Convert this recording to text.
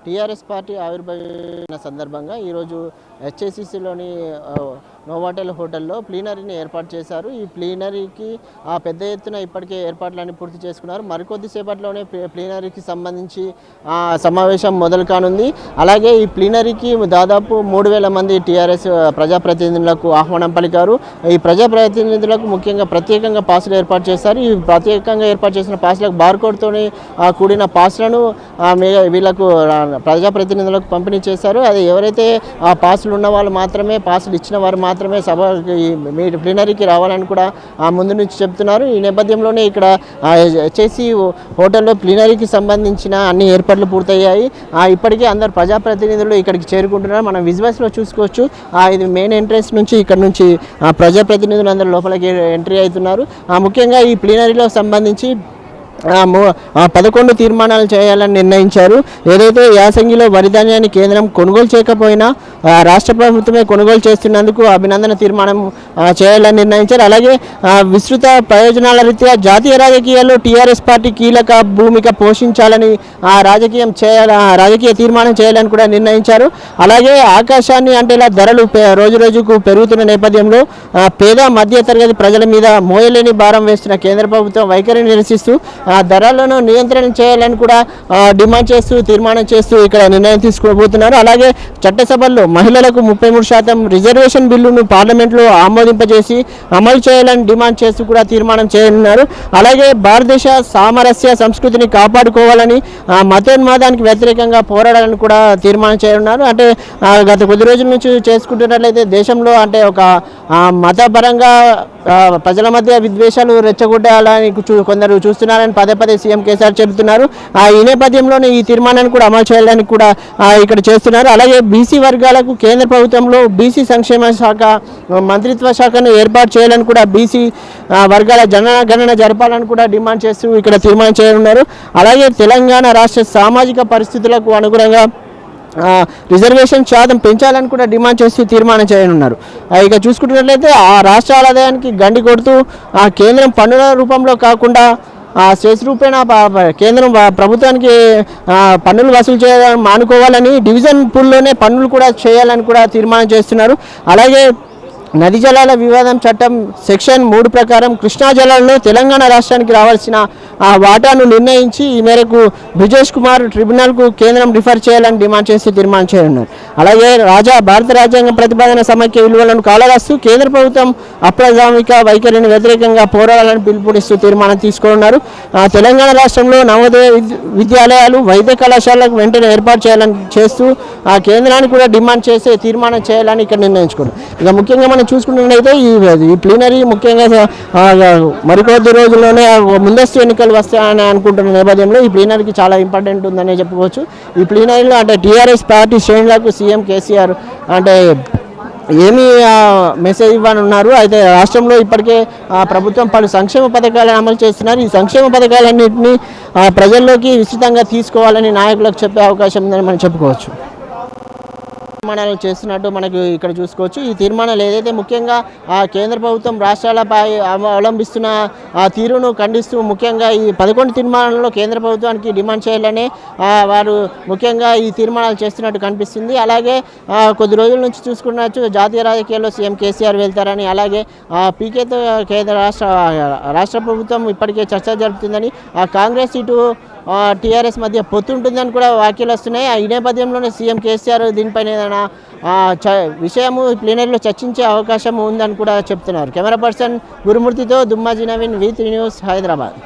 TRS party ఆవిర్భవించిన సందర్భంగా ఈరోజు హెచ్ఏసిసిలోని నోవాటెల్ హోటల్లో ప్లీనరీని ఏర్పాటు చేశారు. ఈ ప్లీనరీకి పెద్ద ఎత్తున ఇప్పటికే ఏర్పాట్లన్నీ పూర్తి చేసుకున్నారు. మరికొద్ది సేపట్లోనే ప్లీనరీకి సంబంధించి సమావేశం మొదలు కానుంది. అలాగే ఈ ప్లీనరీకి దాదాపు 3000 మంది టీఆర్ఎస్ ప్రజాప్రతినిధులకు ఆహ్వానం పలికారు. ఈ ప్రజాప్రతినిధులకు ముఖ్యంగా ప్రత్యేకంగా పాసులు ఏర్పాటు చేశారు. ఈ ప్రత్యేకంగా ఏర్పాటు చేసిన పాసులకు బార్కోడ్తోని కూడిన పాసులను వీళ్ళకు ప్రజాప్రతినిధులకు పంపిణీ చేశారు. అది ఎవరైతే పాసులు ఉన్న వాళ్ళు మాత్రమే, పాసులు ఇచ్చిన వారు మాత్రమే సభకి మీ ప్లీనరీకి రావాలని కూడా ముందు నుంచి చెప్తున్నారు. ఈ నేపథ్యంలోనే ఇక్కడ హెచ్ఏసి హోటల్లో ప్లీనరీకి సంబంధించిన అన్ని ఏర్పాట్లు పూర్తయ్యాయి. ఇప్పటికే అందరు ప్రజాప్రతినిధులు ఇక్కడికి చేరుకుంటున్నారు. మనం విజువల్స్లో చూసుకోవచ్చు. ఇది మెయిన్ ఎంట్రెన్స్ నుంచి ఇక్కడ నుంచి ప్రజాప్రతినిధులు అందరూ లోపలికి ఎంట్రీ అవుతున్నారు. ముఖ్యంగా ఈ ప్లీనరీలో సంబంధించి 11 తీర్మానాలు చేయాలని నిర్ణయించారు. ఏదైతే యాసంగిలో వరి ధాన్యాన్ని కేంద్రం కొనుగోలు చేయకపోయినా రాష్ట్ర ప్రభుత్వమే కొనుగోలు చేస్తున్నందుకు అభినందన తీర్మానం చేయాలని నిర్ణయించారు. అలాగే విస్తృత ప్రయోజనాల రీత్యా జాతీయ రాజకీయాల్లో టీఆర్ఎస్ పార్టీ కీలక భూమిక పోషించాలని రాజకీయ తీర్మానం చేయాలని కూడా నిర్ణయించారు. అలాగే ఆకాశాన్ని అంటేలా ధరలు రోజు రోజుకు పెరుగుతున్న నేపథ్యంలో పేద మధ్య తరగతి ప్రజల మీద మోయలేని భారం వేస్తున్న కేంద్ర ప్రభుత్వం వైఖరిని నిరసిస్తూ ధరలను నియంత్రణ చేయాలని కూడా డిమాండ్ చేస్తూ తీర్మానం చేస్తూ ఇక్కడ నిర్ణయం తీసుకోబోతున్నారు. అలాగే చట్టసభల్లో మహిళలకు 33% రిజర్వేషన్ బిల్లును పార్లమెంట్లో ఆమోదింపజేసి అమలు చేయాలని డిమాండ్ చేస్తూ కూడా తీర్మానం చేయనున్నారు. అలాగే భారతదేశ సామరస్య సంస్కృతిని కాపాడుకోవాలని మతోన్మాదానికి వ్యతిరేకంగా పోరాడాలని కూడా తీర్మానం చేయనున్నారు. అంటే గత కొద్ది రోజుల నుంచి చేసుకుంటున్నట్లయితే దేశంలో అంటే ఒక మతపరంగా ప్రజల మధ్య విద్వేషాలు రెచ్చగొట్టాలని కొందరు చూస్తున్నారని పదే సీఎం కేసీఆర్ చెబుతున్నారు. ఈ నేపథ్యంలోనే ఈ తీర్మానాన్ని కూడా అమలు చేయాలని కూడా ఇక్కడ చేస్తున్నారు. అలాగే బీసీ వర్గాలకు కేంద్ర ప్రభుత్వంలో బీసీ సంక్షేమ శాఖ మంత్రిత్వ శాఖను ఏర్పాటు చేయాలని కూడా బీసీ వర్గాల జనగణన జరపాలని కూడా డిమాండ్ చేస్తూ ఇక్కడ తీర్మానం చేయనున్నారు. అలాగే తెలంగాణ రాష్ట్ర సామాజిక పరిస్థితులకు అనుగుణంగా రిజర్వేషన్ శాతం పెంచాలని కూడా డిమాండ్ చేసి తీర్మానం చేయనున్నారు. ఇక చూసుకుంటున్నట్లయితే ఆ రాష్ట్రాల ఆదాయానికి గండి కొడుతూ కేంద్రం పన్నుల రూపంలో కాకుండా సెస్ రూపేణా కేంద్రం ప్రభుత్వానికి పన్నులు వసూలు చేయాలని మానుకోవాలని డివిజన్ పూల్లోనే పన్నులు కూడా చేయాలని కూడా తీర్మానం చేస్తున్నారు. అలాగే నది జలాల వివాదం చట్టం సెక్షన్ 3 ప్రకారం కృష్ణా జలాలను తెలంగాణ రాష్ట్రానికి రావాల్సిన వాటాను నిర్ణయించి ఈ మేరకు బ్రిజేష్ కుమార్ ట్రిబ్యునల్కు కేంద్రం రిఫర్ చేయాలని డిమాండ్ చేసి తీర్మానం చేయనున్నారు. అలాగే భారత రాజ్యాంగ ప్రతిపాదన సమైక్య విలువలను కాలరాస్తూ కేంద్ర ప్రభుత్వం అప్రజామిక వైఖరిని వ్యతిరేకంగా పోరాడాలని పిలుపునిస్తూ తీర్మానం తీసుకోనున్నారు. తెలంగాణ రాష్ట్రంలో నవోదయ విద్యాలయాలు వైద్య కళాశాలకు వెంటనే ఏర్పాటు చేయాలని చేస్తూ కేంద్రాన్ని కూడా డిమాండ్ చేసే తీర్మానం చేయాలని ఇక్కడ నిర్ణయించుకున్నారు. ఇక ముఖ్యంగా మనం చూసుకున్నట్లయితే ఈ ప్లీనరీ ముఖ్యంగా మరికొద్ది రోజుల్లోనే ముందస్తు ఎన్నికలు వస్తాయని అనుకుంటున్న నేపథ్యంలో ఈ ప్లీనరీకి చాలా ఇంపార్టెంట్ ఉందనే చెప్పుకోవచ్చు. ఈ ప్లీనరీలో అంటే టీఆర్ఎస్ పార్టీ శ్రేణులకు సీఎం కేసీఆర్ అంటే ఏమి మెసేజ్ ఇవ్వనున్నారు. అయితే రాష్ట్రంలో ఇప్పటికే ప్రభుత్వం పలు సంక్షేమ పథకాలను అమలు చేస్తున్నారు. ఈ సంక్షేమ పథకాలన్నింటినీ ప్రజల్లోకి విస్తృతంగా తీసుకోవాలని నాయకులకు చెప్పే అవకాశం ఉందని మనం చెప్పుకోవచ్చు. తీర్మానాలు చేస్తున్నట్టు మనకు ఇక్కడ చూసుకోవచ్చు. ఈ తీర్మానాలు ఏదైతే ముఖ్యంగా కేంద్ర ప్రభుత్వం రాష్ట్రాలపై అవలంబిస్తున్న తీరును ఖండిస్తూ ముఖ్యంగా ఈ 11 తీర్మానాలలో కేంద్ర ప్రభుత్వానికి డిమాండ్ చేయాలని వారు ముఖ్యంగా ఈ తీర్మానాలు చేస్తున్నట్టు కనిపిస్తుంది. అలాగే కొద్ది రోజుల నుంచి చూసుకున్నచ్చు జాతీయ రాజకీయాల్లో సీఎం కేసీఆర్ వెళ్తారని, అలాగే పీకేతో కేంద్ర రాష్ట్ర ప్రభుత్వం ఇప్పటికే చర్చ జరుపుతుందని, కాంగ్రెస్ ఇటు టీఆర్ఎస్ మధ్య పొత్తుంటుందని కూడా వ్యాఖ్యలు వస్తున్నాయి. ఈ నేపథ్యంలోనే సీఎం కేసీఆర్ దీనిపైన ఏదైనా విషయము ప్లీనరీలో చర్చించే అవకాశం ఉందని కూడా చెప్తున్నారు. కెమెరా పర్సన్ గురుమూర్తితో దుమ్మాజీ నవీన్, V3 న్యూస్, హైదరాబాద్.